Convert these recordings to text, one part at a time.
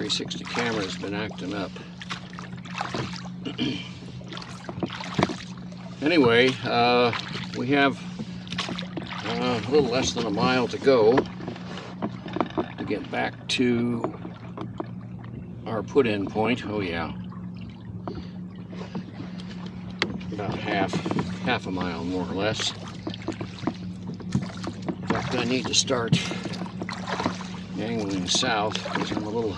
360 camera's been acting up. Anyway, we have a little less than a mile to go to get back to our put-in point. Oh yeah, about half a mile more or less. In fact, I need to start angling south because I'm a little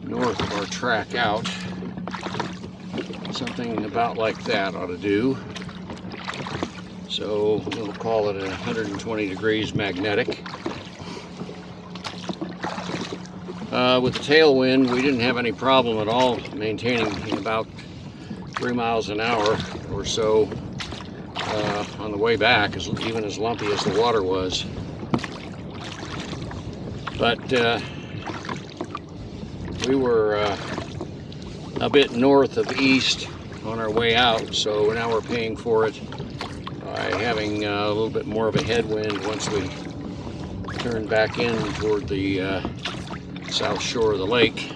north of our track out. Something about like that ought to do. So we'll call it 120 degrees magnetic. With the tailwind, we didn't have any problem at all maintaining about 3 miles an hour or so on the way back, even as lumpy as the water was. But we were a bit north of east on our way out, so now we're paying for it by having a little bit more of a headwind once we turn back in toward the south shore of the lake.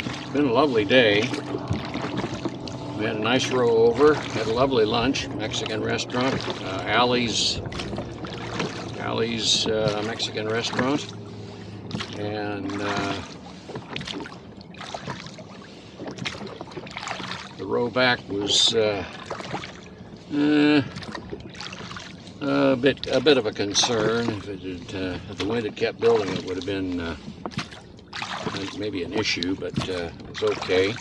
It's been a lovely day. We had a nice row over, had a lovely lunch, Mexican restaurant, Allie's Mexican restaurant, and the row back was a bit of a concern. If the wind had kept building, it would have been maybe an issue, but it was okay.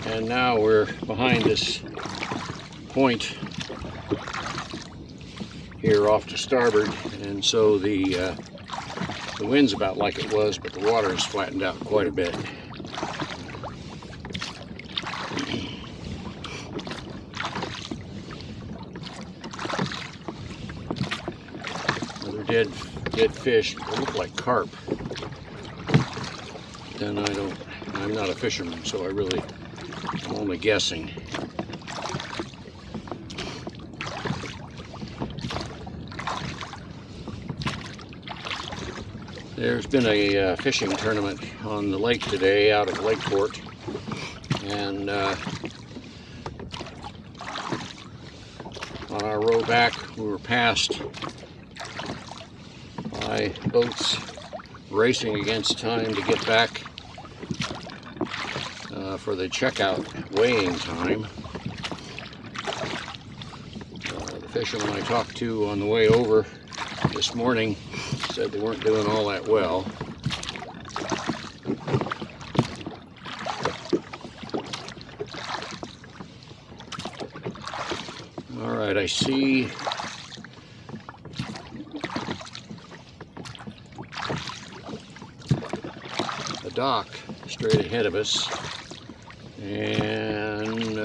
And now we're behind this point here off to starboard, and so the wind's about like it was, but the water is flattened out quite a bit. Another dead fish. They look like carp. Then I'm not a fisherman, so I'm only guessing. There's been a fishing tournament on the lake today out of Lakeport, and on our row back we were passed by boats racing against time to get back for the checkout weighing time. The fishermen I talked to on the way over this morning said they weren't doing all that well. All right, I see a dock straight ahead of us, and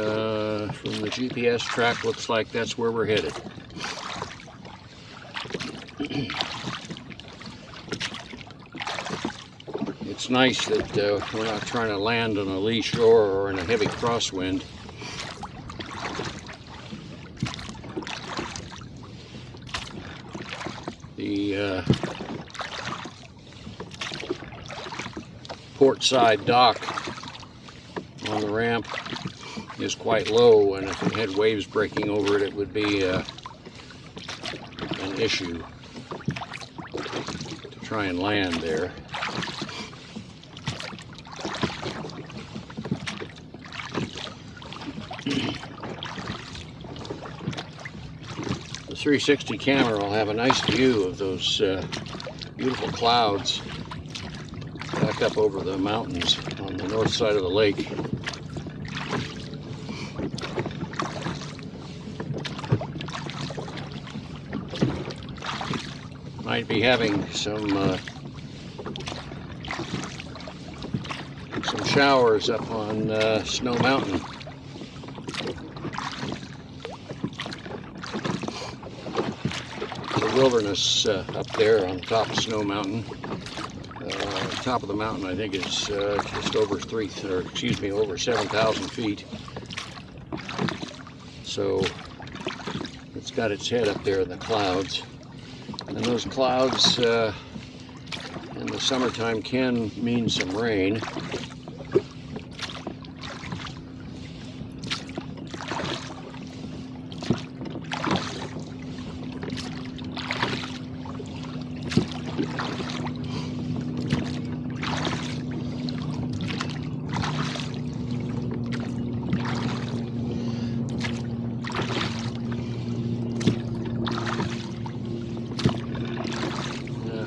from the GPS track looks like that's where we're headed. It's nice that we're not trying to land on a lee shore or in a heavy crosswind. The port side dock on the ramp is quite low, and if it had waves breaking over it, it would be an issue to try and land there. The 360 camera will have a nice view of those beautiful clouds back up over the mountains on the north side of the lake. Might be having some showers up on Snow Mountain. The wilderness up there on top of Snow Mountain. Top of the mountain, I think, is just over over 7,000 feet. So it's got its head up there in the clouds. And those clouds in the summertime can mean some rain.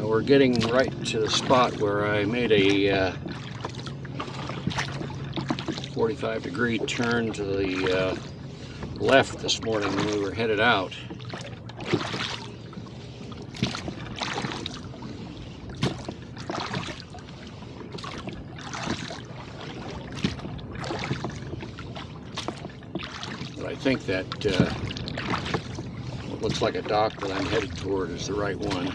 We're getting right to the spot where I made a 45-degree turn to the left this morning when we were headed out. But I think that what looks like a dock that I'm headed toward is the right one.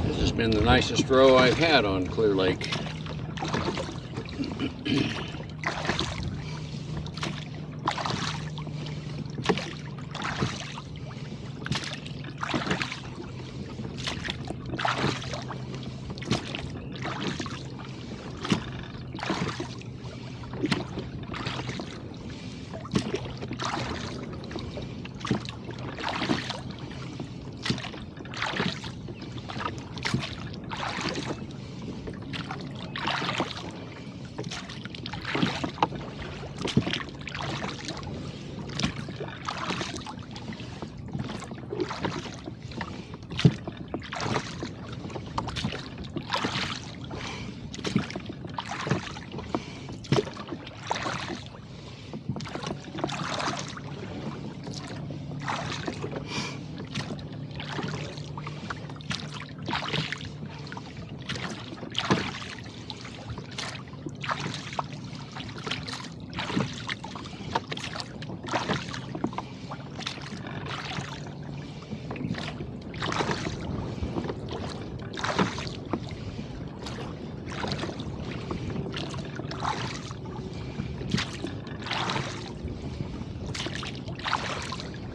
This has been the nicest row I've had on Clear Lake.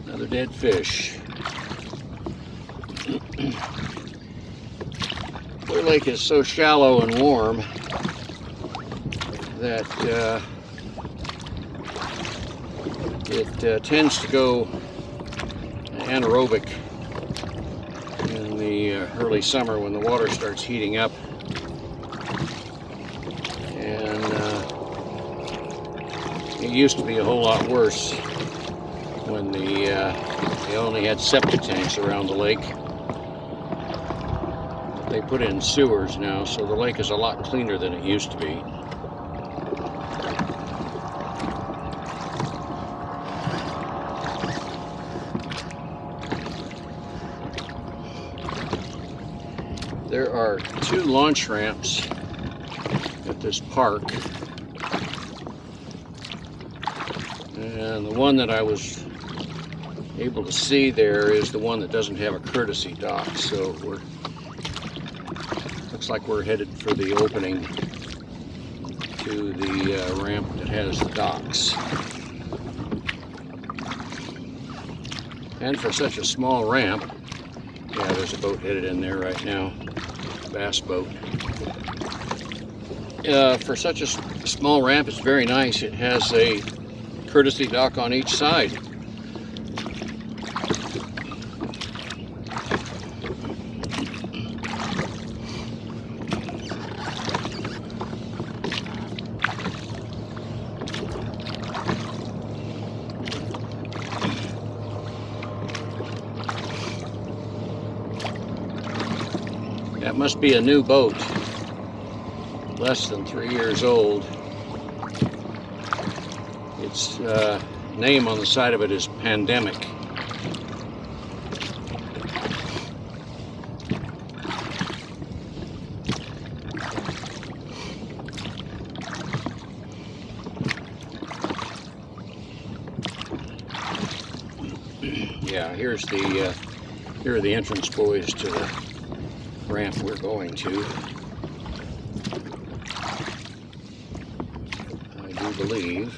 Another dead fish. Clear Lake is so shallow and warm that it tends to go anaerobic in the early summer when the water starts heating up. And it used to be a whole lot worse when they only had septic tanks around the lake. They put in sewers now, so the lake is a lot cleaner than it used to be. There are 2 launch ramps at this park, and the one that I was able to see there is the one that doesn't have a courtesy dock, so looks like we're headed for the opening to the ramp that has the docks. And for such a small ramp, yeah, there's a boat headed in there right now, bass boat. For such a small ramp, it's very nice. It has a courtesy dock on each side. That must be a new boat, less than 3 years old. Its name on the side of it is Pandemic. Yeah, here's the Here are the entrance buoys to the ramp we're going to. I do believe.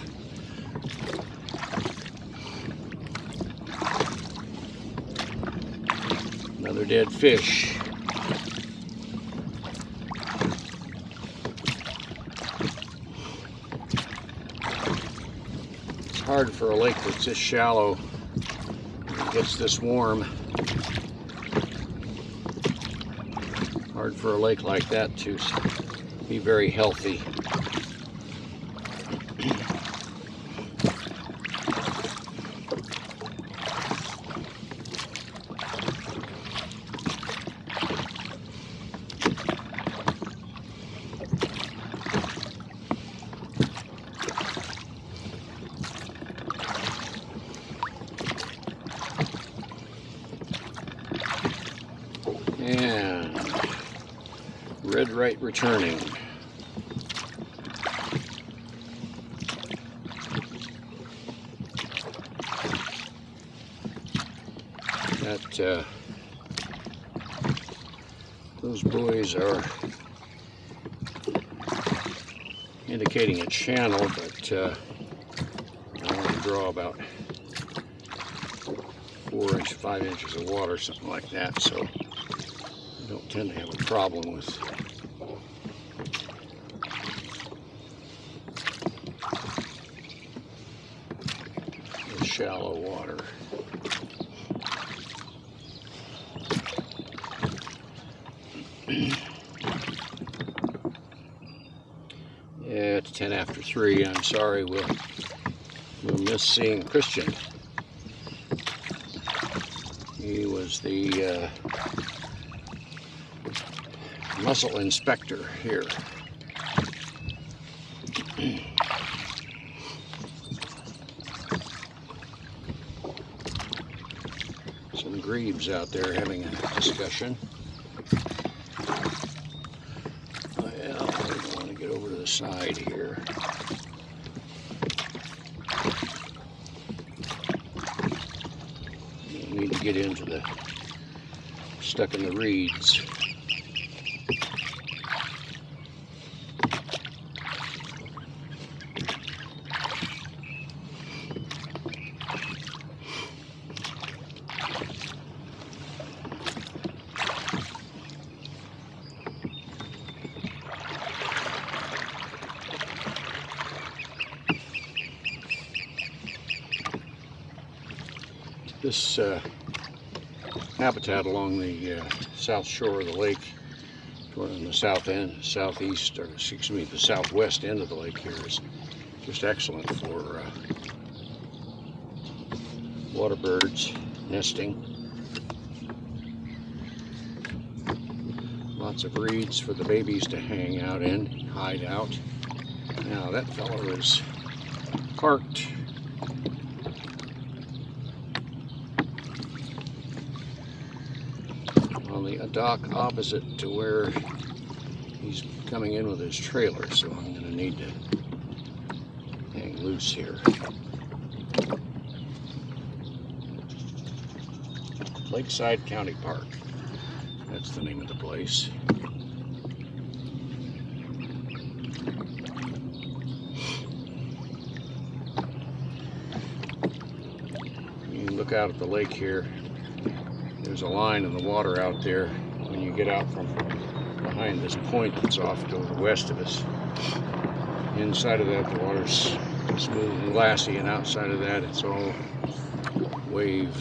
Another dead fish. It's hard for a lake that's this shallow. It gets this warm. Hard for a lake like that to be very healthy. And red right returning. That those buoys are indicating a channel, but I want to draw about 5 inches of water, something like that, so I don't tend to have a problem with the shallow water. Yeah, it's 10 after 3. I'm sorry, we'll miss seeing Christian. He was the mussel inspector here. Some grebes out there having a discussion. Well, I want to get over to the side here. You need to get into the stuck in the reeds. This habitat along the south shore of the lake, on the southeast, or excuse me, the southwest end of the lake here is just excellent for water birds nesting. Lots of reeds for the babies to hang out in, hide out. Now that fellow is parked on the dock opposite to where he's coming in with his trailer, so I'm going to need to hang loose here. Lakeside County Park, that's the name of the place. You can look out at the lake here. There's a line in the water out there when you get out from behind this point that's off to the west of us. Inside of that, the water's smooth and glassy, and outside of that, it's all wave.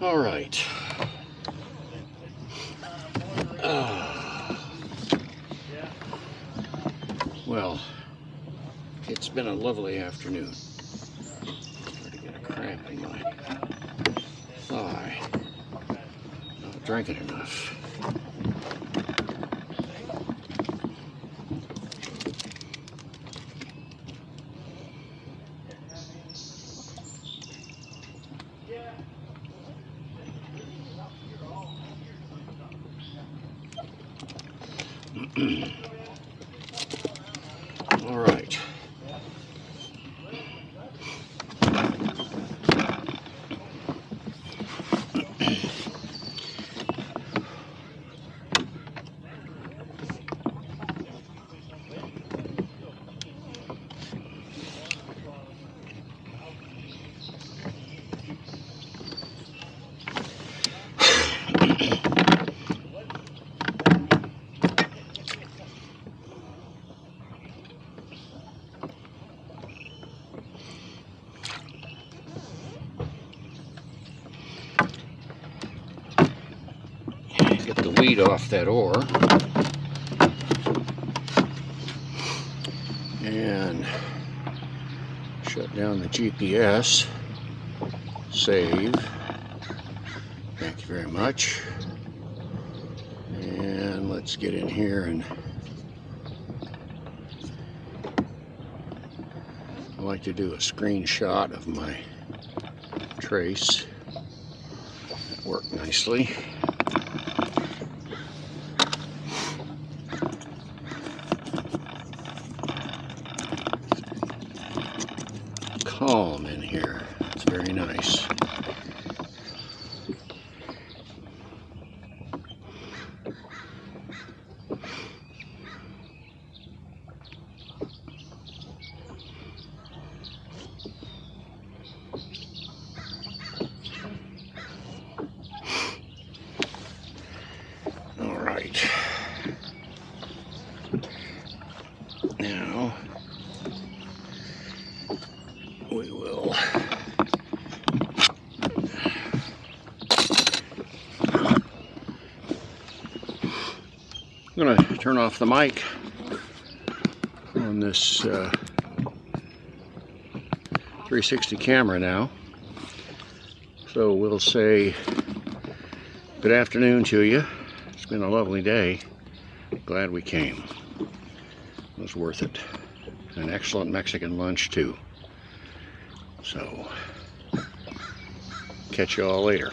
All right. Well, it's been a lovely afternoon. Starting to get a cramp in my thigh. Not drinking enough. All right. Get the weed off that ore. And shut down the GPS. Save. Thank you very much. And let's get in here, and I like to do a screenshot of my trace. That worked nicely. Calm in here. It's very nice. All right. Now we will I'm going to turn off the mic on this 360 camera now. So we'll say good afternoon to you. It's been a lovely day. Glad we came. It was worth it. An excellent Mexican lunch too. So catch you all later.